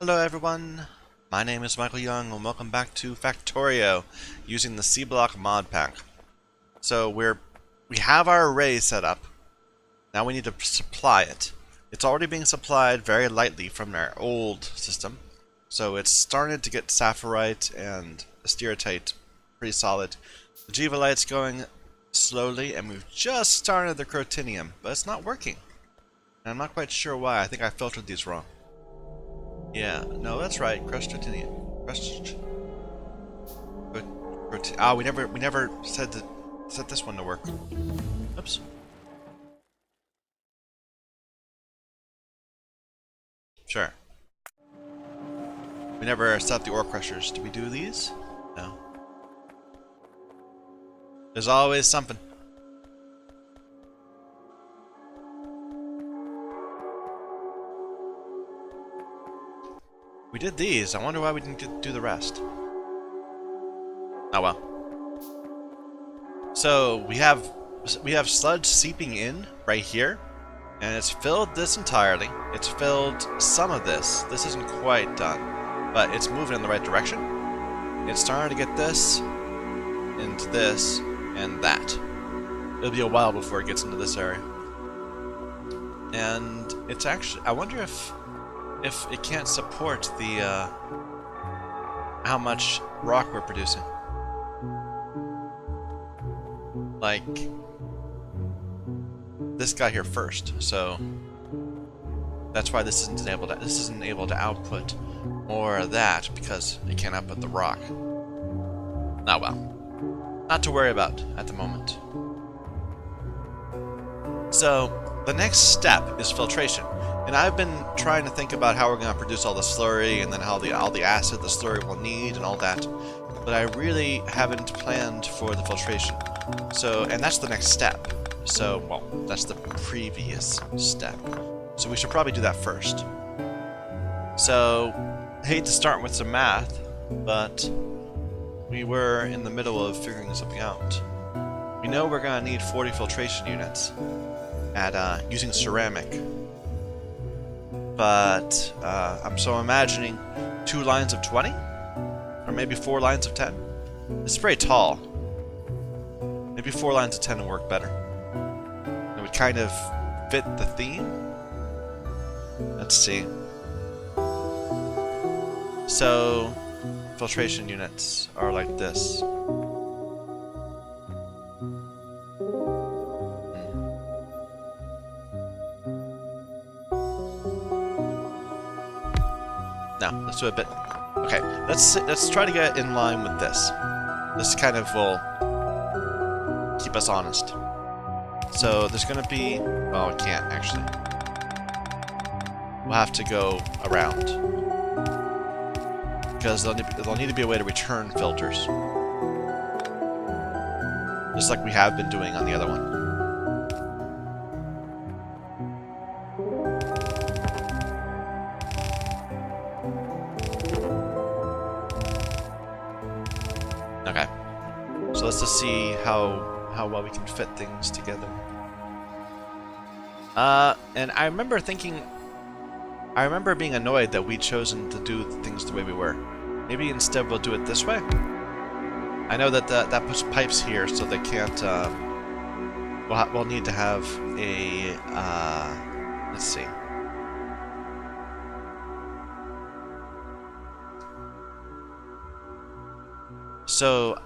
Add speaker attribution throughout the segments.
Speaker 1: Hello everyone, my name is Michael Young and welcome back to Factorio using the Sea Block Modpack. So we have our array set up. Now we need to supply it. It's already being supplied very lightly from our old system. So it's started to get sapphirite and asterotyte pretty solid. The Jivalite's going slowly and we've just started the Crotinium, but it's not working. And I'm not quite sure why. I think I filtered these wrong. Yeah, no, that's right. Crushed titanium. Crushed. We never said to set this one to work. Oops. Sure. We never set the ore crushers. Did we do these? No. There's always something. We did these. I wonder why we didn't do the rest. Oh well. So we have sludge seeping in right here, and it's filled this entirely. It's filled some of this. This isn't quite done, but it's moving in the right direction. It's starting to get this into this and that. It'll be a while before it gets into this area. And it's actually, I wonder if it can't support the how much rock we're producing. Like this guy here first, so that's why this isn't able to output more of that, because it can't output the rock. Oh well. Not to worry about at the moment. So the next step is filtration. And I've been trying to think about how we're going to produce all the slurry, and then how all the acid the slurry will need, and all that. But I really haven't planned for the filtration. So, and that's the next step. So, well, that's the previous step. So we should probably do that first. So, I hate to start with some math, but we were in the middle of figuring something out. We know we're going to need 40 filtration units at using ceramic. But I'm imagining 2 lines of 20, or maybe 4 lines of 10. It's very tall. Maybe 4 lines of 10 would work better. It would kind of fit the theme. Let's see. So filtration units are like this. No, let's do a bit. Okay, let's try to get in line with this. This kind of will keep us honest. So there's gonna be, well, it can't actually. We'll have to go around, because there'll need to be a way to return filters, just like we have been doing on the other one. Okay, so let's just see how well we can fit things together. And I remember being annoyed that we'd chosen to do things the way we were. Maybe instead we'll do it this way. I know that puts pipes here, so they can't. We'll need to have a. Let's see. So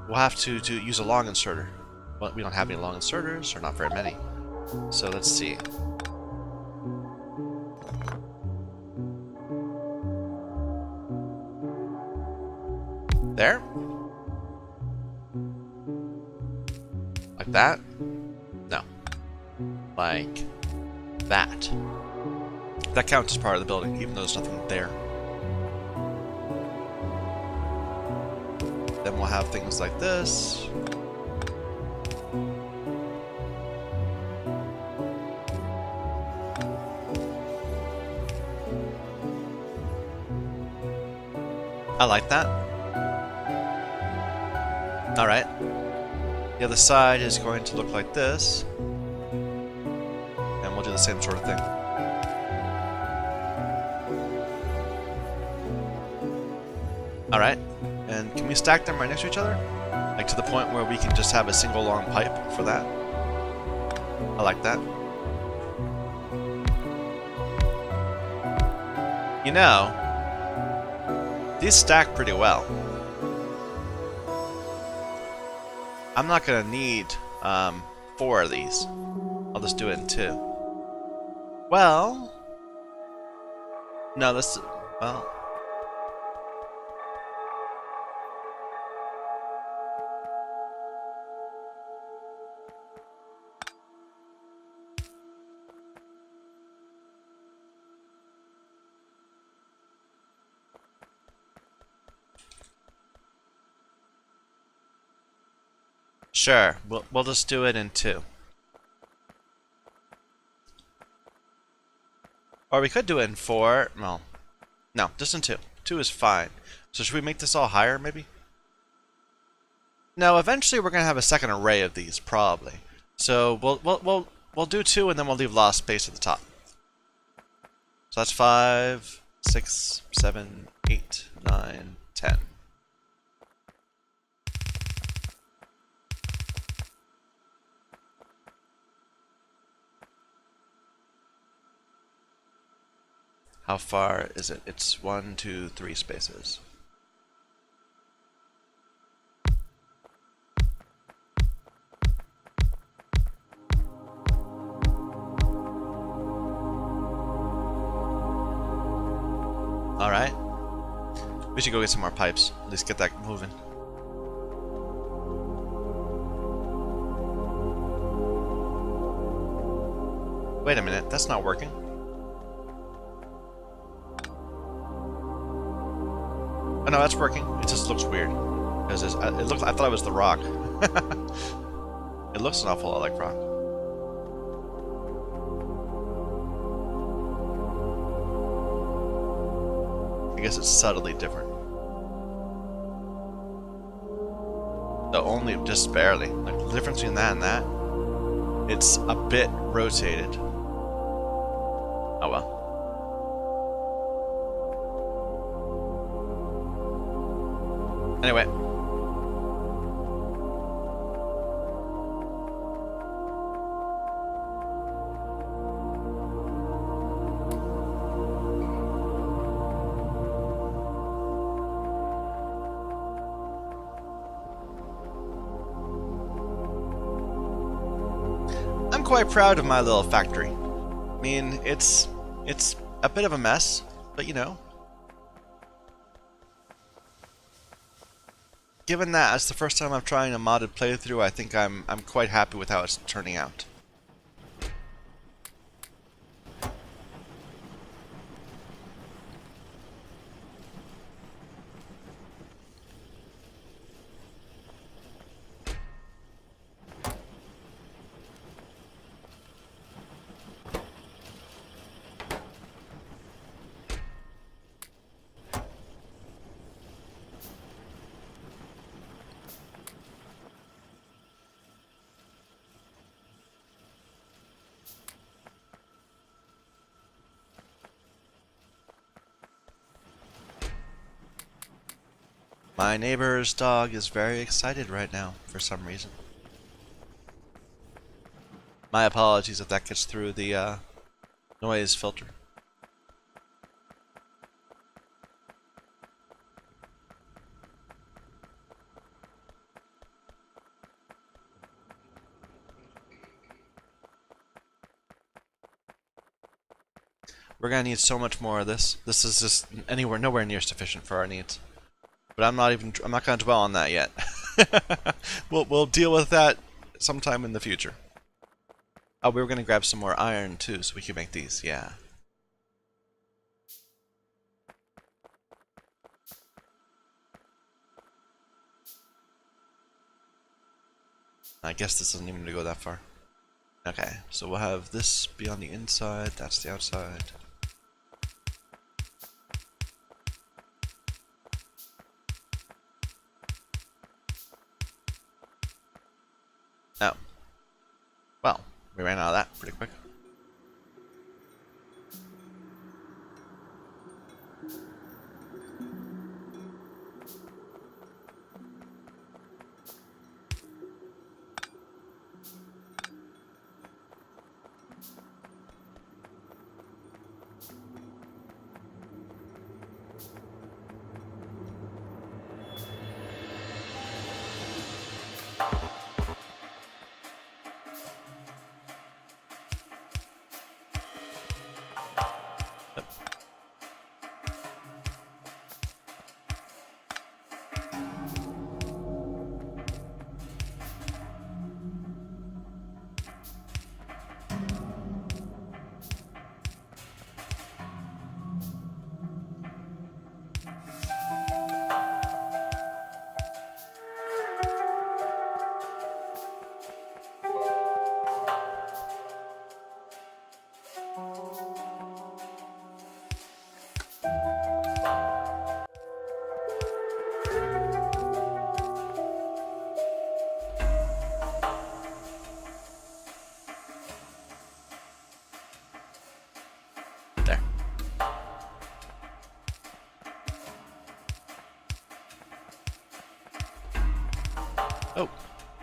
Speaker 1: we'll have to use a long inserter. But we don't have any long inserters, or not very many. So let's see. There? Like that? No. Like that. That counts as part of the building, even though there's nothing there. Then we'll have things like this. I like that. Alright. The other side is going to look like this. And we'll do the same sort of thing. Alright. And can we stack them right next to each other? Like to the point where we can just have a single long pipe for that? I like that. You know, these stack pretty well. I'm not gonna need 4 of these. I'll just do it in 2. Well, no, this, well. Sure, we'll just do it in 2. Or we could do it in 4. Well, no, just in 2. 2 is fine. So should we make this all higher, maybe? No, eventually we're gonna have a second array of these, probably. So we'll do 2, and then we'll leave a lot of space at the top. So that's 5, 6, 7, 8, 9, 10. How far is it? It's 1, 2, 3 spaces. Alright. We should go get some more pipes. At least get that moving. Wait a minute, that's not working. Oh no, that's working. It just looks weird. Because I thought it was the rock. It looks an awful lot like rock. I guess it's subtly different. Though only just barely. Like the difference between that and that, it's a bit rotated. Oh well. Anyway. I'm quite proud of my little factory. I mean, it's a bit of a mess, but you know. Given that it's the first time I'm trying a modded playthrough, I think I'm quite happy with how it's turning out. My neighbor's dog is very excited right now, for some reason. My apologies if that gets through the noise filter. We're gonna need so much more of this. This is just nowhere near sufficient for our needs. But I'm not gonna dwell on that yet. We'll deal with that sometime in the future. Oh, we were gonna grab some more iron too, so we can make these. Yeah. I guess this doesn't even go that far. Okay, so we'll have this be on the inside. That's the outside. Oh. Well, we ran out of that pretty quick.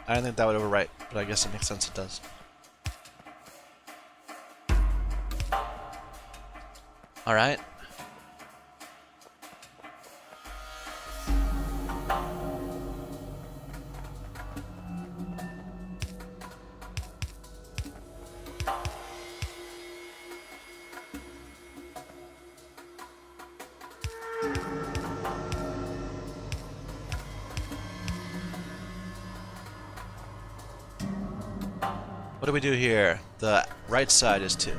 Speaker 1: I don't think that would overwrite, but I guess it makes sense it does. Alright. What do we do here? The right side is 2.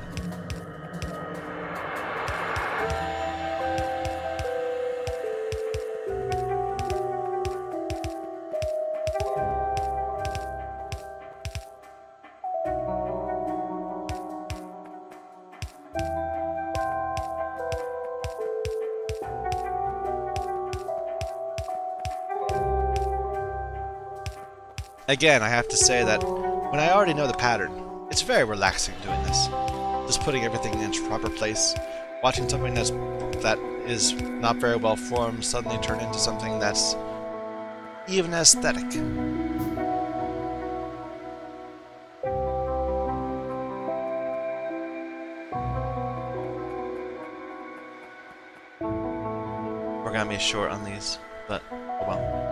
Speaker 1: Again, I have to say that when I already know the pattern, it's very relaxing doing this. Just putting everything in its proper place, watching something that is not very well formed suddenly turn into something that's even aesthetic. We're gonna be short on these, but oh well.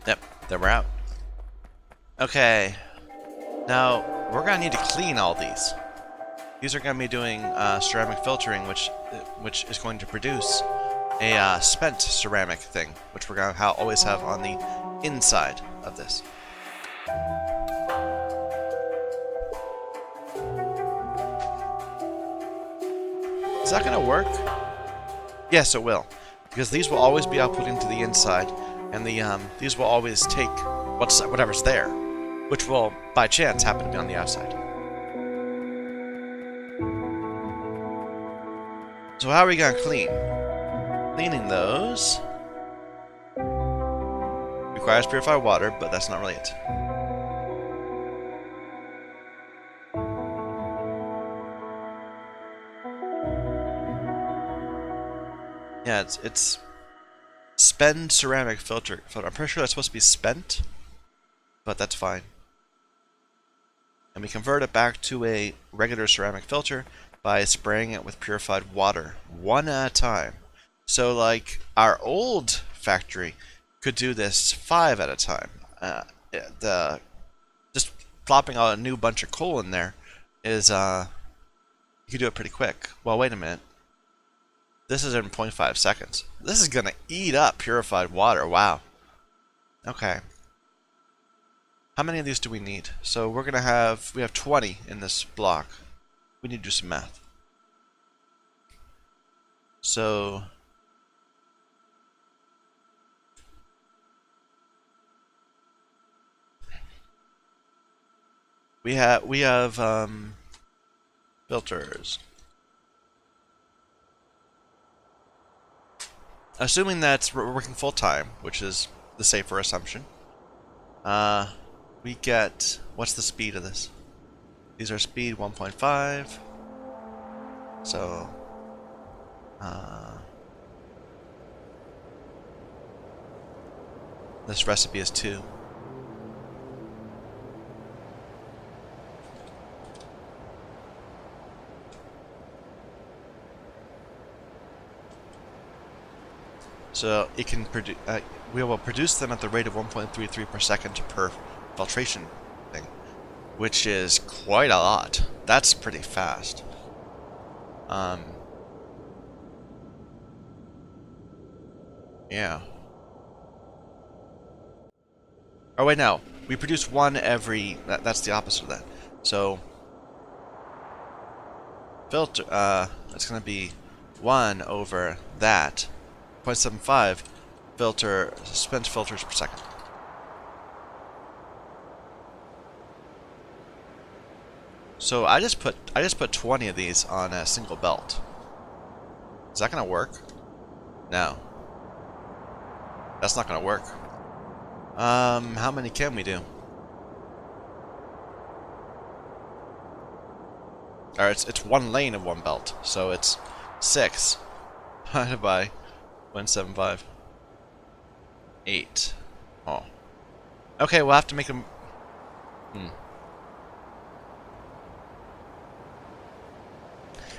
Speaker 1: Yep, then we're out. Okay, now we're gonna need to clean all these. These are gonna be doing ceramic filtering, which is going to produce a spent ceramic thing, which we're gonna always have on the inside of this. Is that gonna work? Yes, it will, because these will always be outputting to the inside. And these will always take whatever's there, which will, by chance, happen to be on the outside. So how are we gonna clean? Cleaning those requires purified water, but that's not really it. Yeah, it's spend ceramic filter. I'm pretty sure that's supposed to be spent, but that's fine. And we convert it back to a regular ceramic filter by spraying it with purified water, one at a time. So like our old factory could do this 5 at a time. Just plopping a new bunch of coal in there is you could do it pretty quick. Well, wait a minute. This is in 0.5 seconds. This is gonna eat up purified water. Wow. Okay. How many of these do we need? So we have 20 in this block. We need to do some math. So we have filters. Assuming that we're working full time, which is the safer assumption, we get, what's the speed of this? These are speed 1.5. So, this recipe is 2. So it can produce. We will produce them at the rate of 1.33 per second per filtration thing, which is quite a lot. That's pretty fast. Yeah. Oh wait, no. We produce one every. That's the opposite of that. So filter. It's gonna be 1 over that. 0.75 spent filters per second. So I just put 20 of these on a single belt. Is that gonna work? No. That's not gonna work. How many can we do? Or it's one lane of one belt, so it's 6 divided by 175. 8. Oh. Okay, we'll have to make them.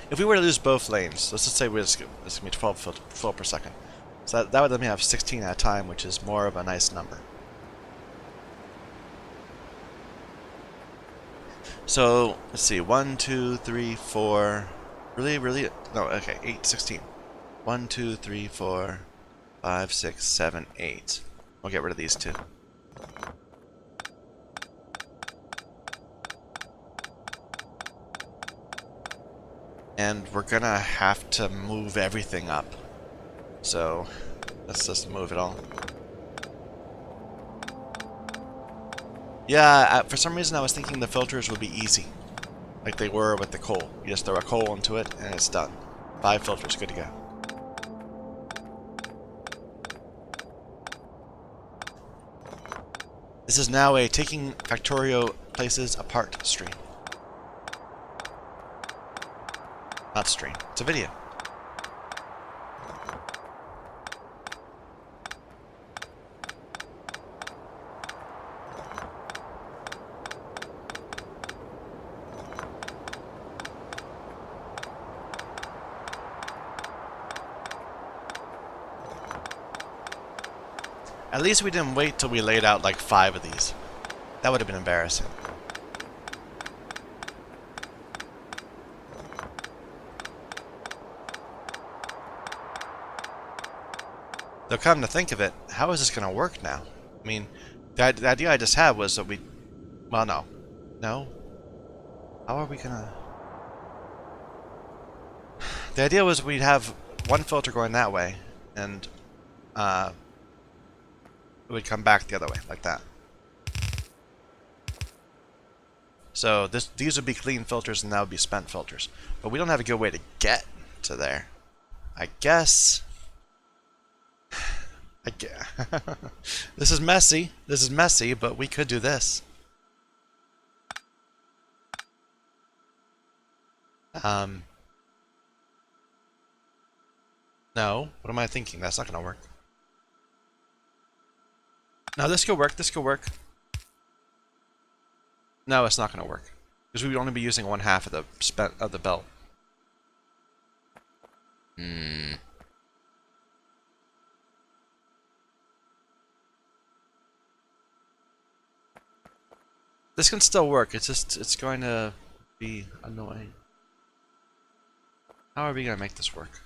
Speaker 1: If we were to lose both lanes, let's just say it's going to be 12 flow per second. So that would let me have 16 at a time, which is more of a nice number. So, let's see. 1, 2, 3, 4. Really? No, okay. 8, 16. 1, 2, 3, 4, 5, 6, 7, 8. We'll get rid of these two. And we're gonna have to move everything up. So, let's just move it all. Yeah, for some reason I was thinking the filters would be easy. Like they were with the coal. You just throw a coal into it and it's done. 5 filters, good to go. This is now a taking Factorio places apart stream. Not stream, it's a video. At least we didn't wait till we laid out like 5 of these. That would have been embarrassing. Though come to think of it, how is this going to work now? I mean, the idea I just had was that we... Well, no. No? How are we going to... The idea was we'd have one filter going that way, and it would come back the other way, like that. So these would be clean filters, and that would be spent filters. But we don't have a good way to get to there. I guess... This is messy. This is messy, but we could do this. No. What am I thinking? That's not going to work. No, this could work. This could work. No, it's not going to work. Because we would only be using 1/2 of the belt. This can still work. It's just, it's going to be annoying. How are we going to make this work?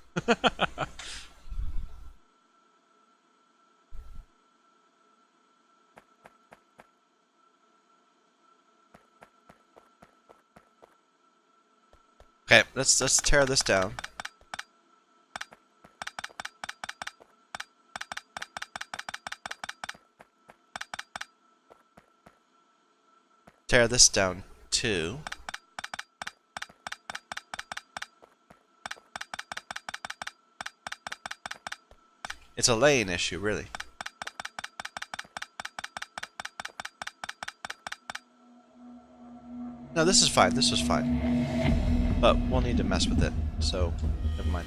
Speaker 1: Okay, let's tear this down. Tear this down too. It's a lane issue, really. No, this is fine. This is fine. But we'll need to mess with it, so never mind.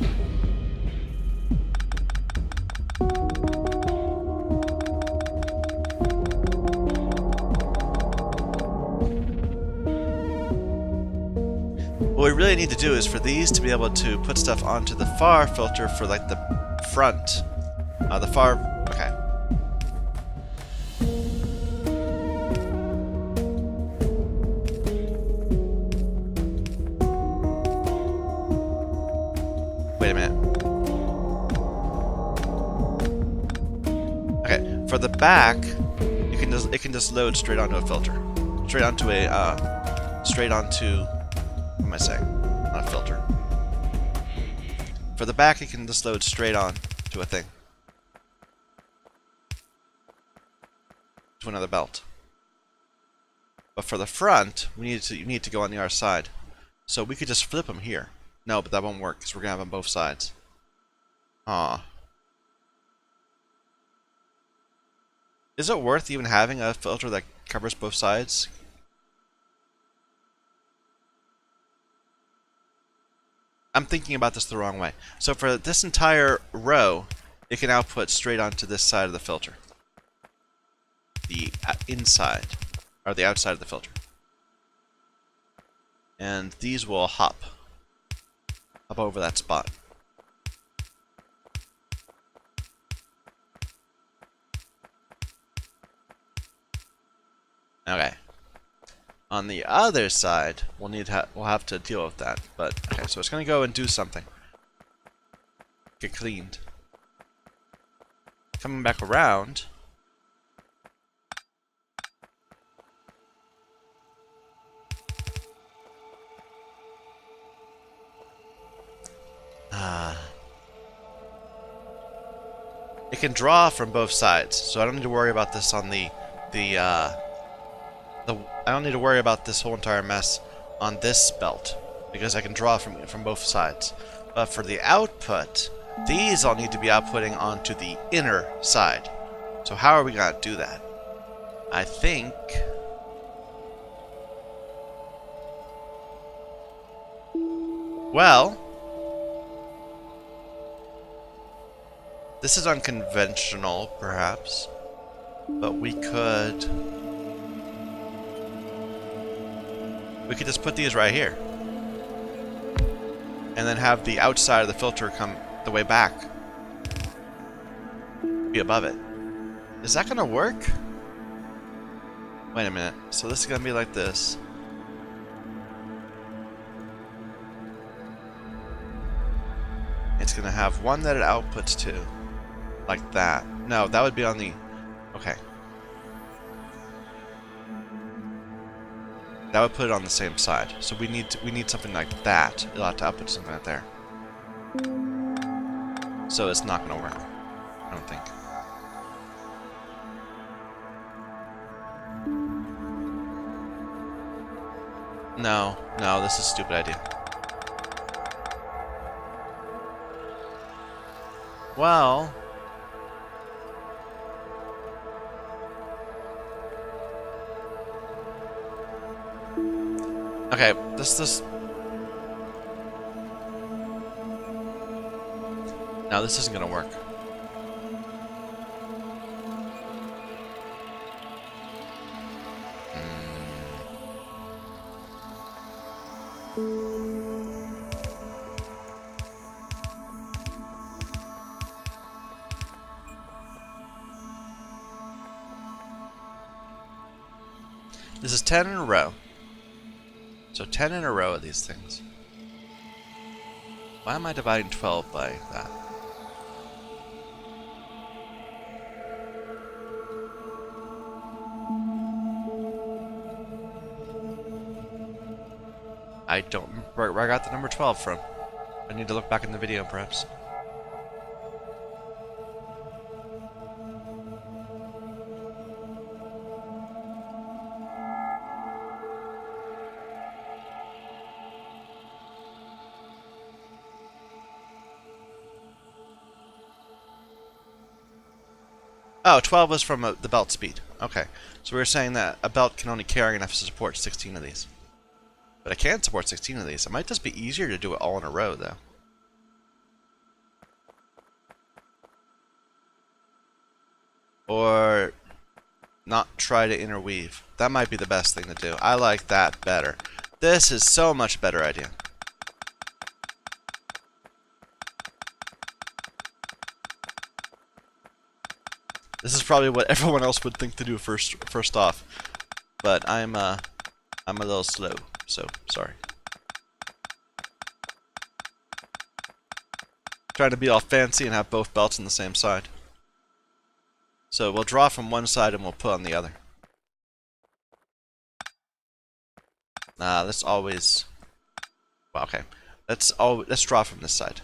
Speaker 1: What we really need to do is for these to be able to put stuff onto the far filter for like the front. The far... okay. Wait a minute. Okay, for the back, it can just load straight onto a filter. Straight onto what am I saying? Not a filter. For the back, it can just load straight on to a thing. To another belt. But for the front, you need to go on the other side. So we could just flip them here. No, but that won't work because we're gonna have them both sides. Aw. Is it worth even having a filter that covers both sides? I'm thinking about this the wrong way. So for this entire row, it can output straight onto this side of the filter. The inside, or the outside of the filter. And these will hop over that spot. Okay. On the other side, we'll have to deal with that. But okay, so it's gonna go and do something. Get cleaned. Coming back around. It can draw from both sides, so I don't need to worry about this on I don't need to worry about this whole entire mess on this belt, because I can draw from both sides. But for the output, these all need to be outputting onto the inner side. So how are we gonna do that? I think well, this is unconventional, perhaps, but we could just put these right here. And then have the outside of the filter come the way back. Be above it. Is that gonna work? Wait a minute. So this is gonna be like this. It's gonna have one that it outputs to. Like that. No, that would be on the... Okay. That would put it on the same side. So we need something like that. It'll have to output something right there. So it's not gonna work. I don't think. No, this is a stupid idea. Well... Okay, this... No, this isn't gonna work. This is 10 in a row. So 10 in a row of these things. Why am I dividing 12 by that? I don't remember where I got the number 12 from. I need to look back in the video, perhaps. Oh, 12 was from the belt speed. Okay. So we were saying that a belt can only carry enough to support 16 of these. But I can support 16 of these. It might just be easier to do it all in a row, though. Or not try to interweave. That might be the best thing to do. I like that better. This is so much better idea. This is probably what everyone else would think to do first off. But I'm a little slow, so sorry. Trying to be all fancy and have both belts on the same side. So we'll draw from one side and we'll put on the other. Let's always... Well, okay. Let's draw from this side.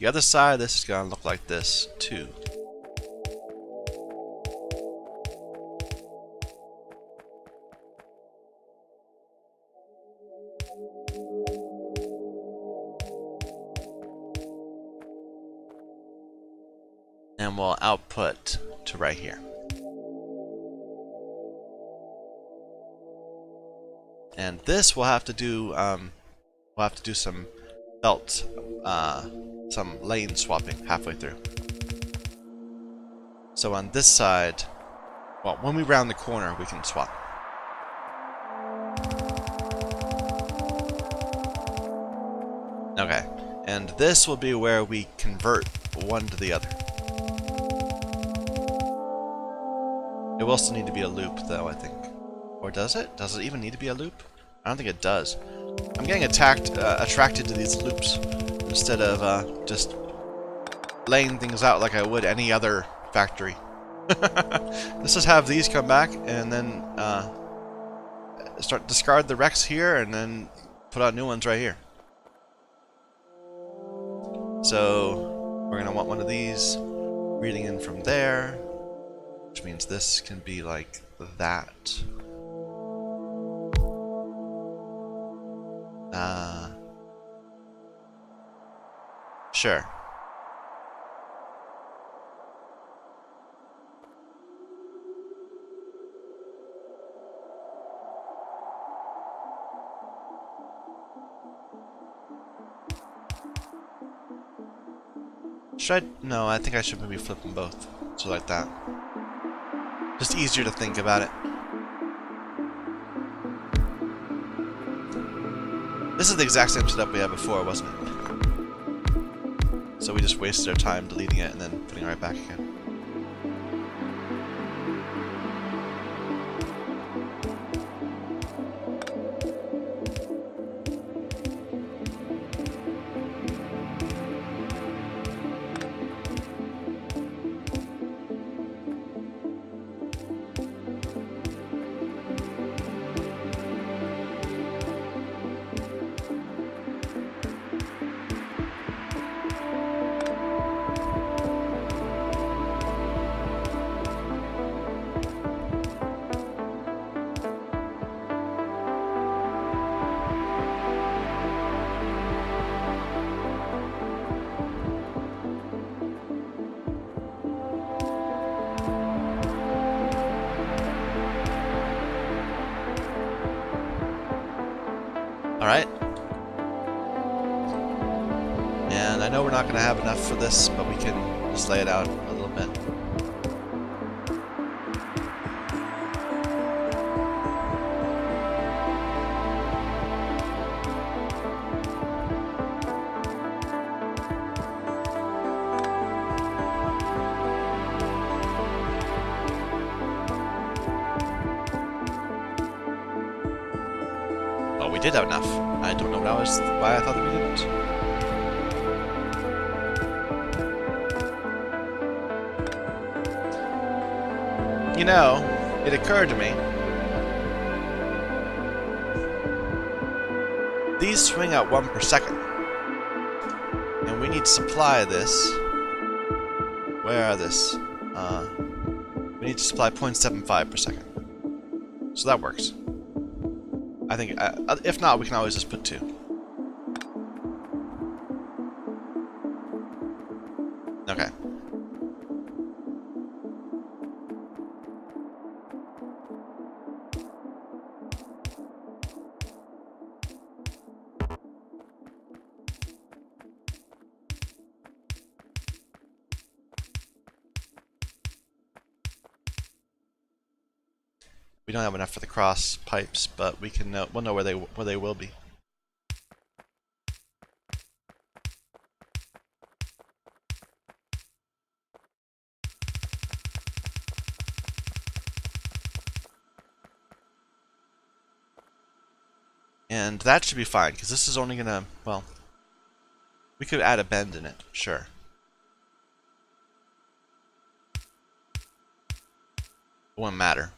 Speaker 1: The other side, this is gonna look like this too. And we'll output to right here. And this we'll have to do some belt, some lane swapping halfway through. So on this side, well, when we round the corner, we can swap. Okay, and this will be where we convert one to the other. It will still need to be a loop, though, I think. Or does it? Does it even need to be a loop? I don't think it does. I'm getting attracted to these loops instead of just laying things out like I would any other factory. Let's just have these come back and then discard the wrecks here and then put out new ones right here. So we're gonna want one of these reading in from there, which means this can be like that. Sure. Should I? No, I think I should maybe flip them both. So like that. Just easier to think about it. This is the exact same setup we had before, wasn't it? So we just wasted our time deleting it and then putting it right back again. Alright. And I know we're not going to have enough for this, but we can just lay it out a little bit. We did have enough. I don't know why I thought that we didn't. You know, it occurred to me. These swing at 1 per second. And we need to supply this. Where are this? We need to supply 0.75 per second. So that works. I think, if not, we can always just put 2. Okay. We don't have enough for the cross pipes, but we can we'll know where they will be. And that should be fine, because this is only gonna, well, we could add a bend in it, sure. It wouldn't matter.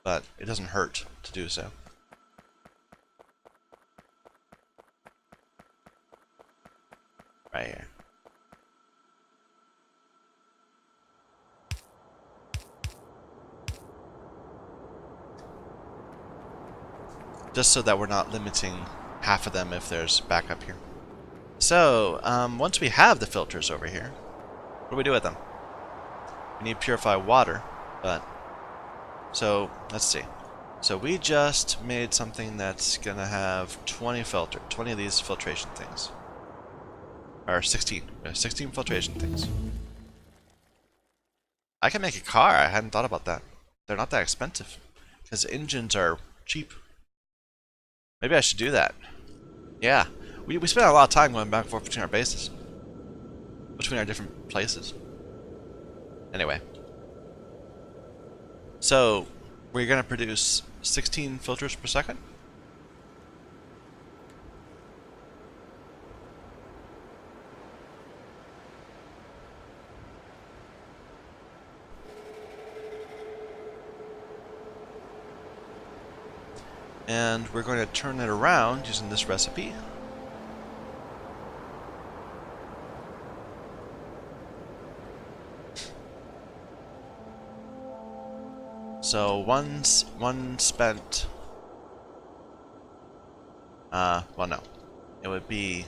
Speaker 1: But it doesn't hurt to do so. Right here. just so that we're not limiting half of them if there's backup here. So, once we have the filters over here, what do we do with them? We need to purify water, but... So, let's see. So we just made something that's gonna have 20 of these filtration things. Or 16. 16 filtration things. I can make a car. I hadn't thought about that. They're not that expensive. Because engines are cheap. Maybe I should do that. Yeah. We spent a lot of time going back and forth between our bases. Between our different places. Anyway. So, we're going to produce 16 filters per second. And we're going to turn it around using this recipe. So one spent. Well, no, it would be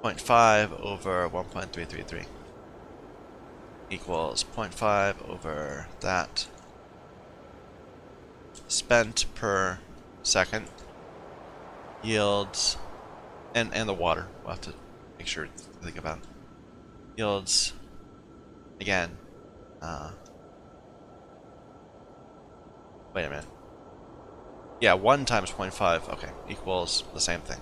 Speaker 1: 0.5 over 1.333 equals 0.5 over that spent per second yields, and the water. We'll have to make sure to think about it. Yields again. Wait a minute. Yeah, 1 times 0.5, okay, equals the same thing.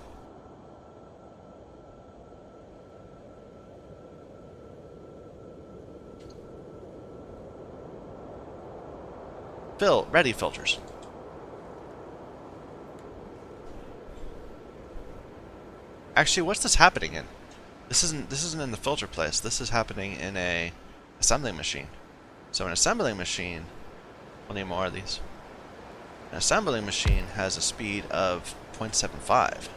Speaker 1: Ready filters. Actually, what's this happening in? This isn't in the filter place. This is happening in a assembling machine. So an assembling machine, we'll need more of these. An assembling machine has a speed of 0.75.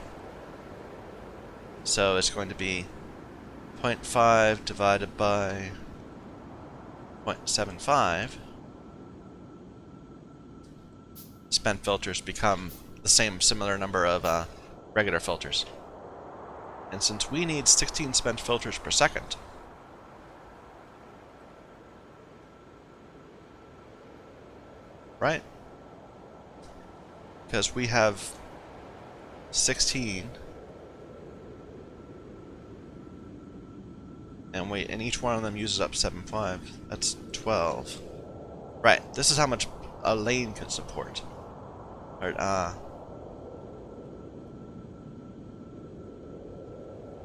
Speaker 1: So it's going to be 0.5 divided by 0.75. Spent filters become the similar number of regular filters. And since we need 16 spent filters per second, right? Because we have 16, and each one of them uses up 7.5. That's 12. Right. This is how much a lane could support. Or,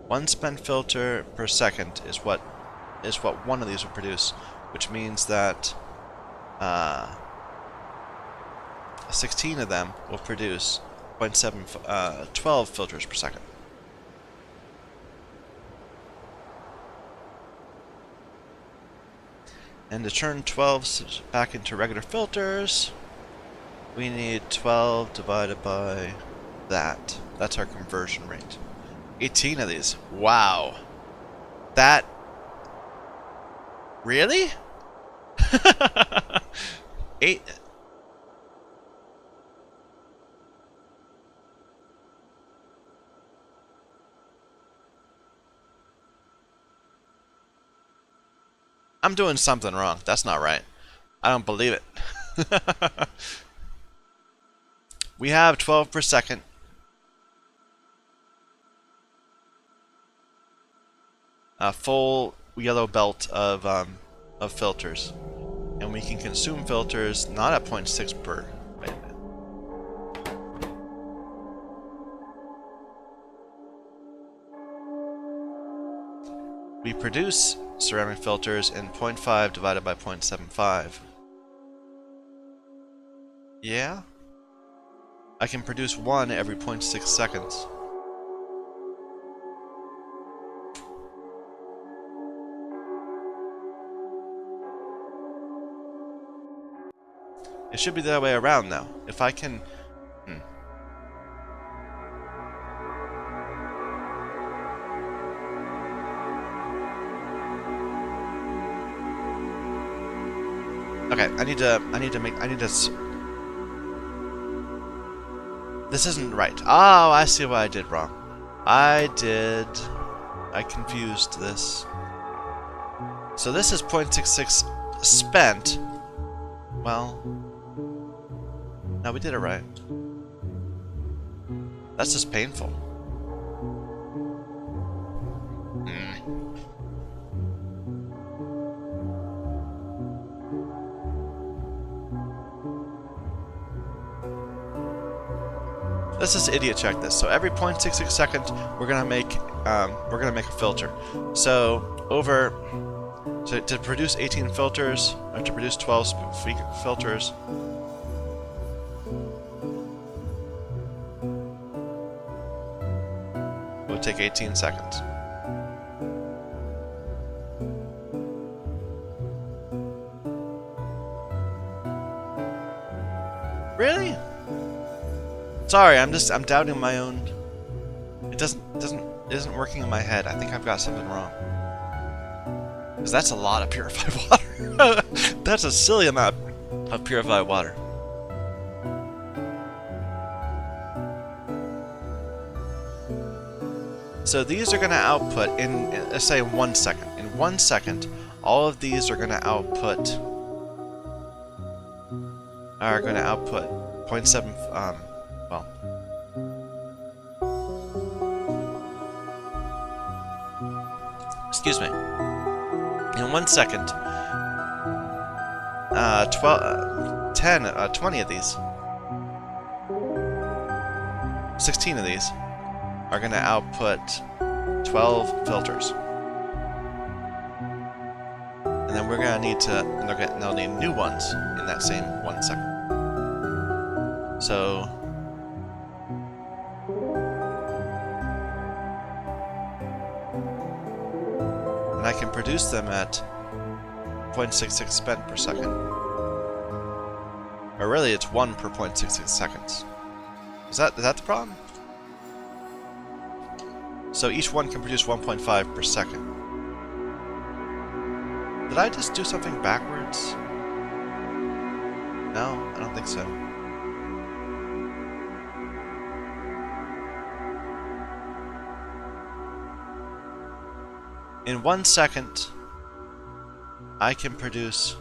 Speaker 1: one spent filter per second is what one of these will produce, which means that 16 of them will produce 12 filters per second. And to turn 12 back into regular filters, we need 12 divided by that. That's our conversion rate. 18 of these. Wow. That... Really? 8... I'm doing something wrong. That's not right. I don't believe it. We have 12 per second. A full yellow belt of filters. And we can consume filters not at 0.6 per... Wait a minute. We produce ceramic filters in 0.5 divided by 0.75. Yeah? I can produce one every 0.6 seconds. It should be the other way around now. If I can... Okay, I need to This isn't right. Oh, I see what I did wrong. I confused this. So this is 0.66 spent. Well, no, we did it right. That's just painful. Let's just idiot check this. So every 0.66 seconds, we're gonna make a filter. So to produce 18 filters, or to produce 12 filters, it would take 18 seconds. Really? Sorry, I'm doubting my own. It isn't working in my head. I think I've got something wrong. Because that's a lot of purified water. That's a silly amount of purified water. So these are going to output in, let's say, 1 second. In 1 second, all of these are going to output 0.7. Well, excuse me. In 1 second, 20 of these, 16 of these are going to output 12 filters. And then we're going to need to, and they'll need new ones in that same 1 second. So, and I can produce them at 0.66 spent per second. Or really, it's 1 per 0.66 seconds. Is that the problem? So each one can produce 1.5 per second. Did I just do something backwards? No, I don't think so. In 1 second, I can produce...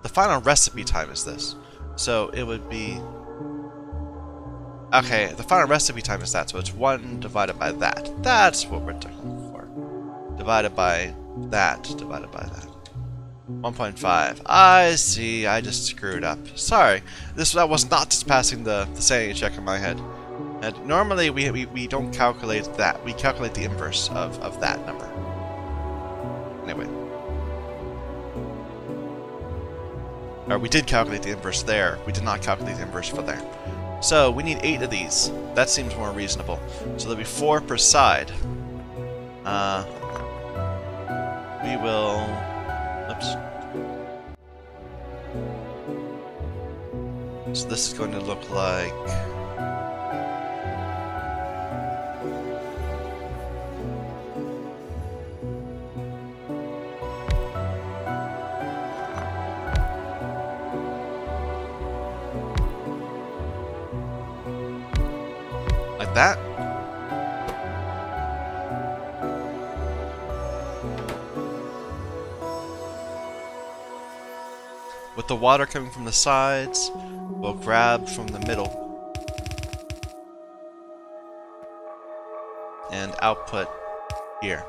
Speaker 1: The final recipe time is this. So it would be... Okay, the final recipe time is that, so it's 1 divided by that. That's what we're looking for. Divided by that, divided by that. 1.5. I see, I just screwed up. Sorry, that was not just passing the sanity check in my head. And normally we don't calculate that. We calculate the inverse of that number. Anyway. Or we did calculate the inverse there. We did not calculate the inverse for there. So we need 8 of these. That seems more reasonable. So there'll be 4 per side. We will... Oops. So this is going to look like... like that. With the water coming from the sides, we'll grab from the middle and output here.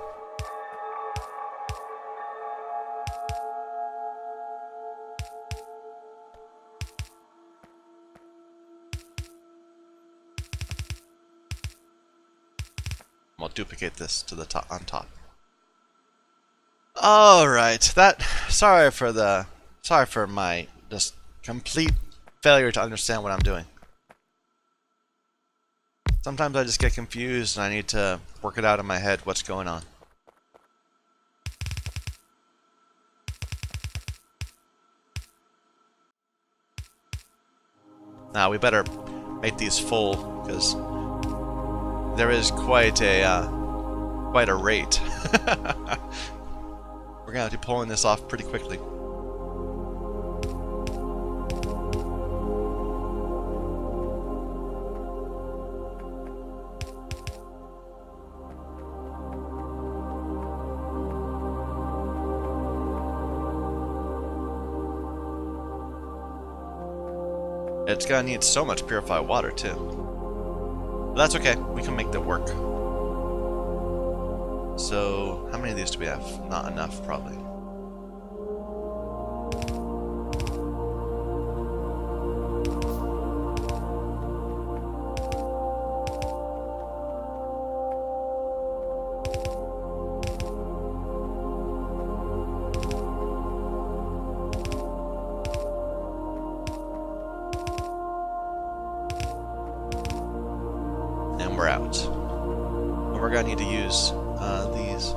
Speaker 1: We'll duplicate this to the top on top. All right, sorry for my just complete failure to understand what I'm doing. Sometimes I just get confused and I need to work it out in my head what's going on. Now we better make these full because there is quite a rate. We're gonna have to be pulling this off pretty quickly. It's gonna need so much purified water too. But that's okay, we can make that work. So, how many of these do we have? Not enough, probably. And we're out. And we're gonna need to use these.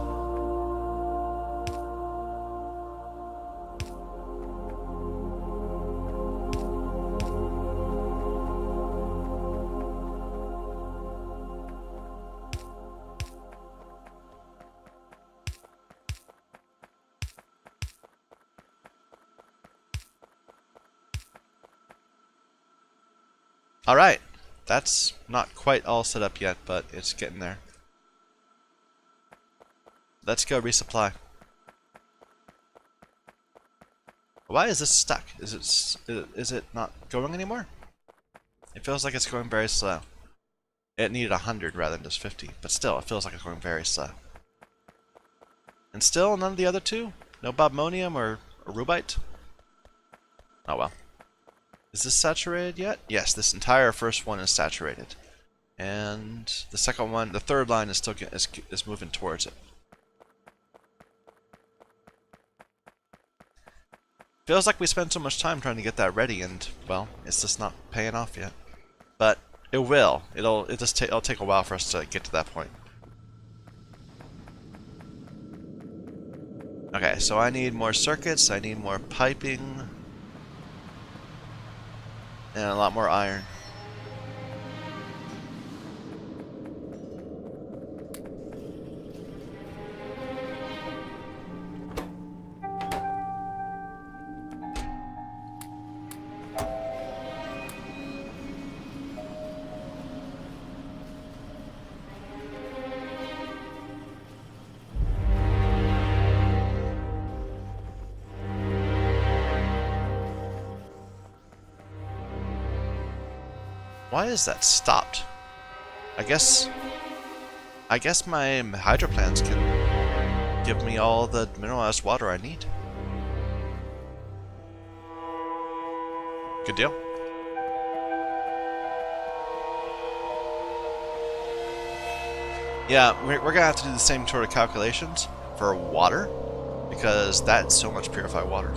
Speaker 1: Alright, that's not quite all set up yet, but it's getting there. Let's go resupply. Why is this stuck? Is it not going anymore? It feels like it's going very slow. It needed 100 rather than just 50, but still, it feels like it's going very slow. And still, none of the other two? No Bobmonium or Rubite? Oh well. Is this saturated yet? Yes, this entire first one is saturated. And the second one, the third line is still is moving towards it. Feels like we spent so much time trying to get that ready, and well, it's just not paying off yet. But it will. It'll take a while for us to get to that point. Okay, so I need more circuits. I need more piping. And a lot more iron. Why is that stopped? I guess my hydro plants can give me all the mineralized water I need. Good deal. Yeah, we're gonna have to do the same sort of calculations for water, because that's so much purified water.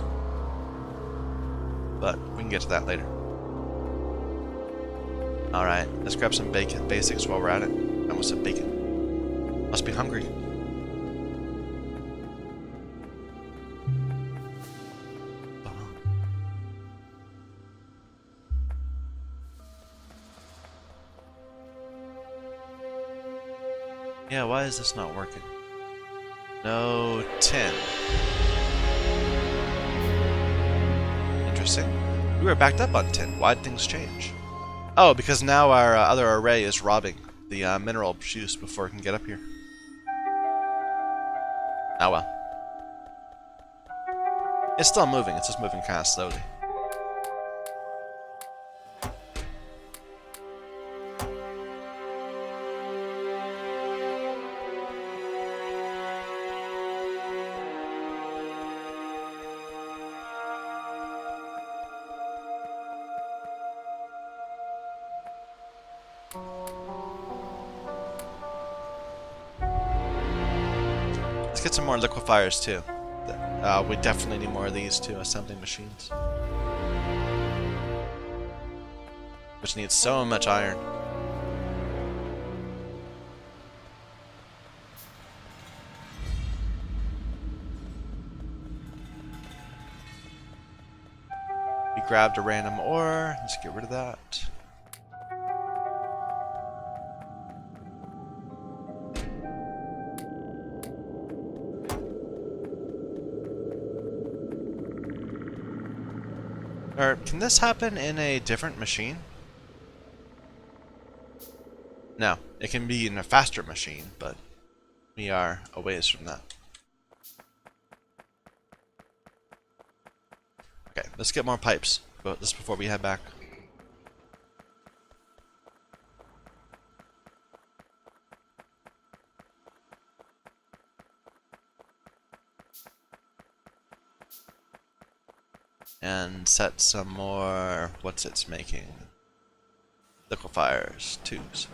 Speaker 1: But we can get to that later. Alright, let's grab some basics while we're at it. I almost said bacon. Must be hungry. Yeah, why is this not working? No tin. Interesting. We were backed up on tin. Why'd things change? Oh, because now our other array is robbing the mineral juice before it can get up here. Oh well. It's still moving, it's just moving kind of slowly. Let's get some more liquefiers too. We definitely need more of these too, assembling machines. Which needs so much iron. We grabbed a random ore. Let's get rid of that. Or can this happen in a different machine? No, it can be in a faster machine, but we are a ways from that. Okay, let's get more pipes, but this before we head back. And set some more, what's it's making? Liquefiers, tubes.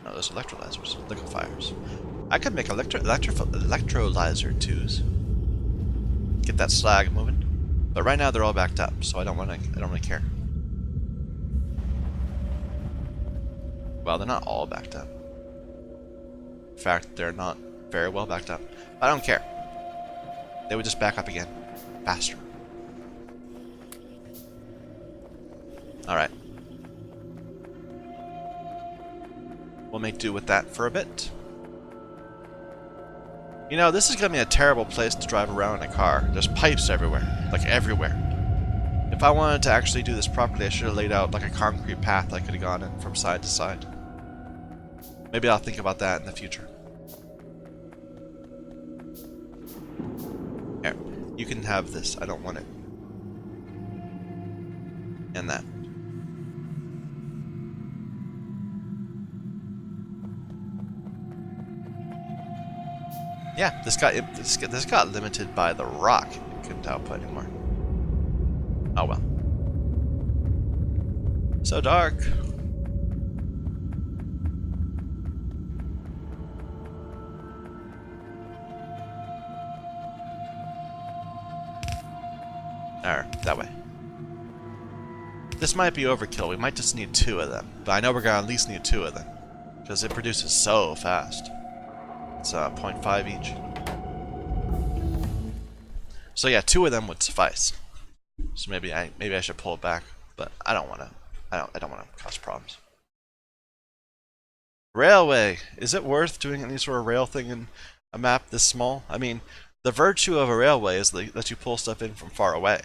Speaker 1: No, those electrolyzers, liquefiers. I could make electrolyzer twos. Get that slag moving. But right now they're all backed up, so I don't really care. Well, they're not all backed up. In fact, they're not very well backed up. I don't care. They would just back up again. Faster. Alright. We'll make do with that for a bit. You know, this is going to be a terrible place to drive around in a car. There's pipes everywhere. Like, everywhere. If I wanted to actually do this properly, I should have laid out like a concrete path I could have gone in from side to side. Maybe I'll think about that in the future. Here, you can have this. I don't want it. And that. Yeah, this got limited by the rock. It couldn't output anymore. Oh well. So dark. There, that way. This might be overkill. We might just need 2 of them. But I know we're gonna at least need 2 of them. Because it produces so fast. It's 0.5 each. So yeah, 2 of them would suffice. So maybe I should pull it back, but I don't want to cause problems. Railway. Is it worth doing any sort of rail thing in a map this small? I mean, the virtue of a railway is that you pull stuff in from far away.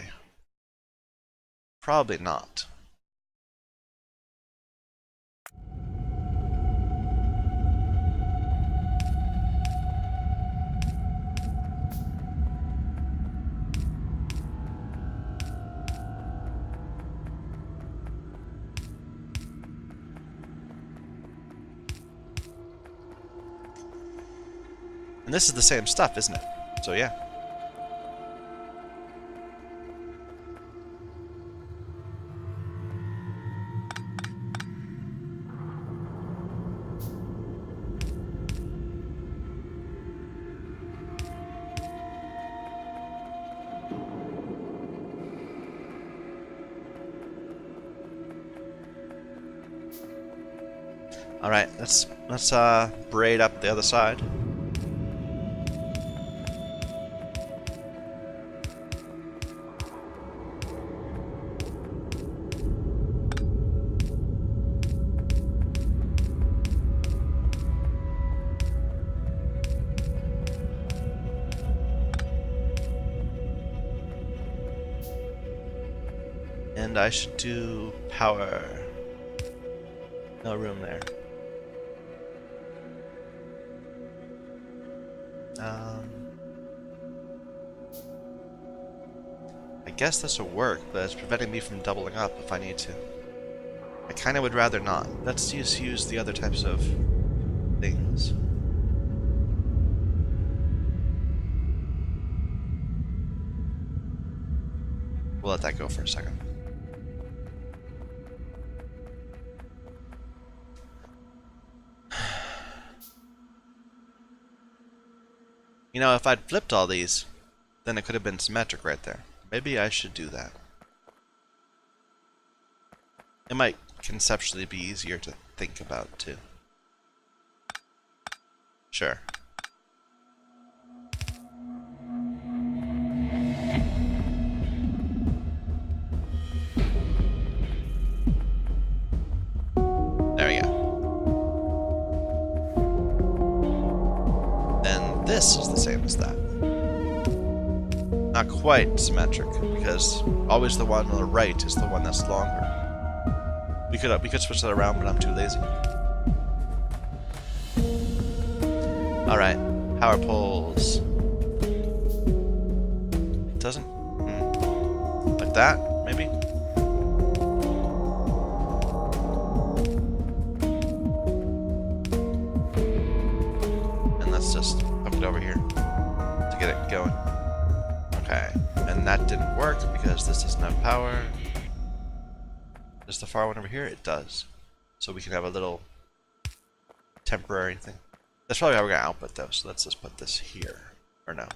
Speaker 1: Probably not. And this is the same stuff, isn't it? So yeah. All right, let's braid up the other side. And I should do power. No room there. I guess this will work, but it's preventing me from doubling up if I need to. I kind of would rather not. Let's just use the other types of things. We'll let that go for a second. You know, if I'd flipped all these, then it could have been symmetric right there. Maybe I should do that. It might conceptually be easier to think about, too. Sure. There we go. Then this is the same as that. Not quite symmetric, because always the one on the right is the one that's longer. We could switch that around, but I'm too lazy. Alright, power poles. It doesn't? Like that, maybe? And let's just hook it over here to get it going. Okay, and that didn't work because this doesn't have power. Does the far one over here? It does. So we can have a little temporary thing. That's probably how we're going to output though, so let's just put this here. Or no.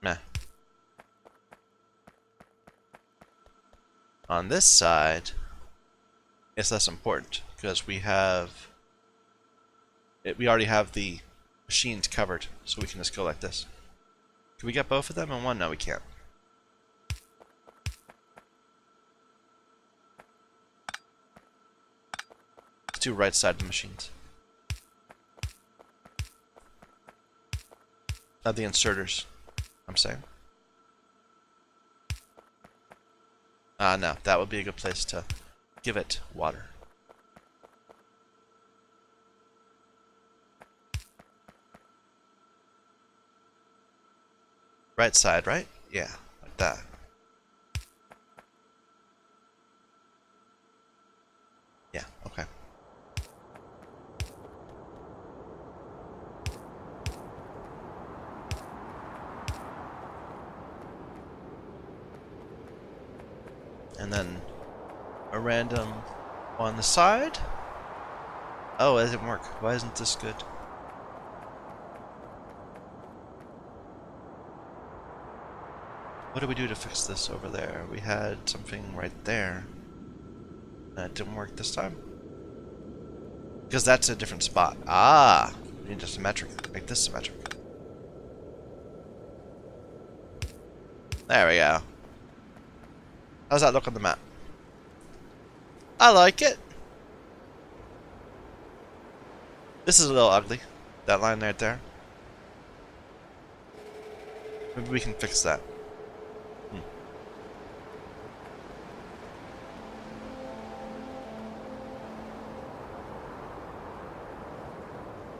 Speaker 1: Meh. On this side, it's less important because we have we already have the machines covered, so we can just go like this. Can we get both of them in one? No, we can't. Let's do right side of the machines. Of the inserters, I'm saying. No, that would be a good place to give it water. Right side, right? Yeah, like that. Yeah, okay. And then a random on the side. Oh, it didn't work. Why isn't this good? What did we do to fix this over there? We had something right there. That didn't work this time. Because that's a different spot. Ah! We need a symmetric. Make this symmetric. There we go. How's that look on the map? I like it. This is a little ugly. That line right there. Maybe we can fix that.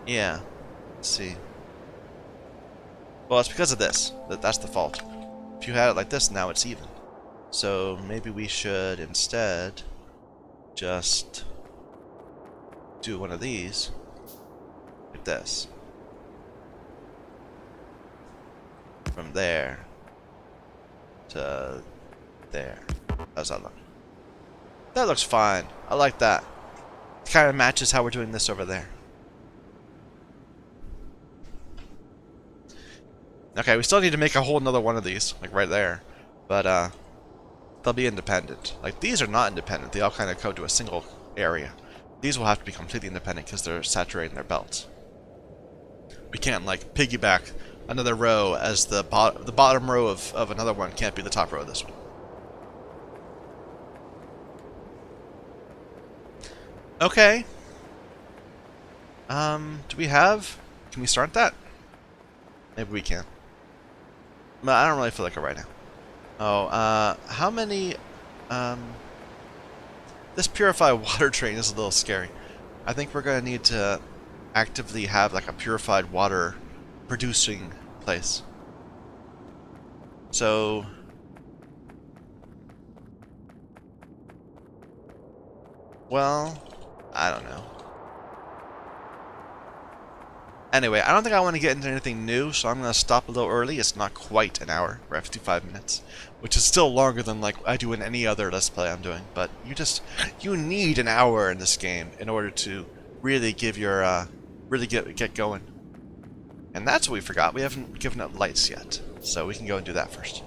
Speaker 1: Yeah. Let's see. Well, it's because of this. That's the fault. If you had it like this, now it's even. So maybe we should instead just do one of these like this. From there to there. How's that look? That looks fine. I like that. It kind of matches how we're doing this over there. Okay, we still need to make a whole another one of these, like right there. But they'll be independent. Like these are not independent. They all kind of go to a single area. These will have to be completely independent because they're saturating their belts. We can't like piggyback another row as the bottom row of another one can't be the top row of this one. Okay. Do we have? Can we start that? Maybe we can. But I don't really feel like it right now. Oh, how many, this purified water train is a little scary. I think we're going to need to actively have like a purified water producing place. So, well, I don't know. Anyway, I don't think I want to get into anything new, so I'm going to stop a little early. It's not quite an hour. We're at 55 minutes, which is still longer than like I do in any other Let's Play I'm doing. But you need an hour in this game in order to really give your, really get going. And that's what we forgot. We haven't given up lights yet, so we can go and do that first.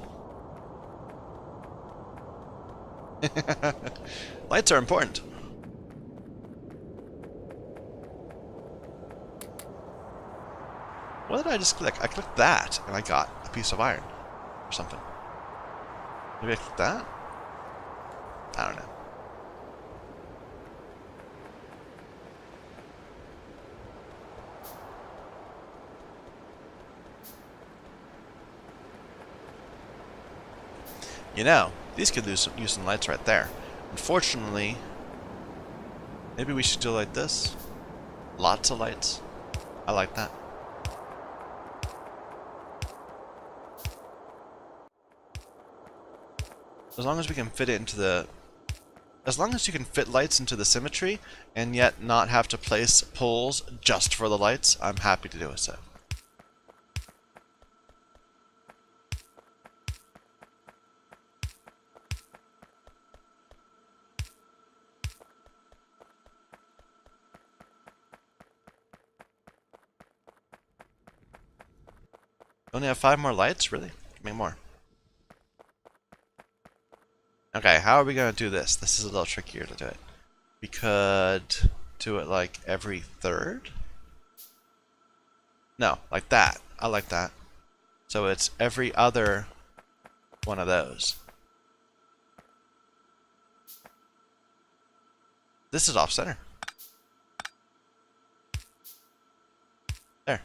Speaker 1: Lights are important. What did I just click? I clicked that, and I got a piece of iron. Or something. Maybe I clicked that? I don't know. You know, these could use some lights right there. Unfortunately, maybe we should do like this. Lots of lights. I like that. As long as we can fit it into the... As long as you can fit lights into the symmetry, and yet not have to place poles just for the lights, I'm happy to do it so. Only have 5 more lights? Really? Give me more. Okay, how are we going to do this? This is a little trickier to do it. We could do it like every third? No, like that. I like that. So it's every other one of those. This is off center. There.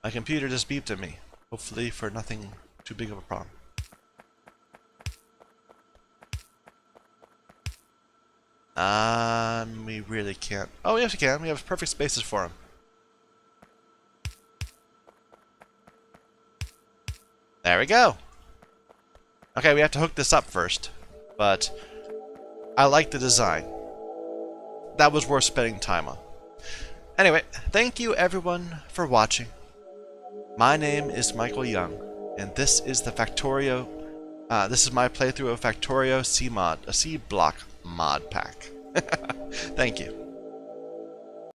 Speaker 1: My computer just beeped at me. Hopefully for nothing too big of a problem. We really can't. Oh, yes, we can. We have perfect spaces for him. There we go. Okay, we have to hook this up first, but I like the design. That was worth spending time on. Anyway, thank you everyone for watching. My name is Michael Young, and this is the Factorio. This is my playthrough of Factorio Sea Block Modpack. Thank you.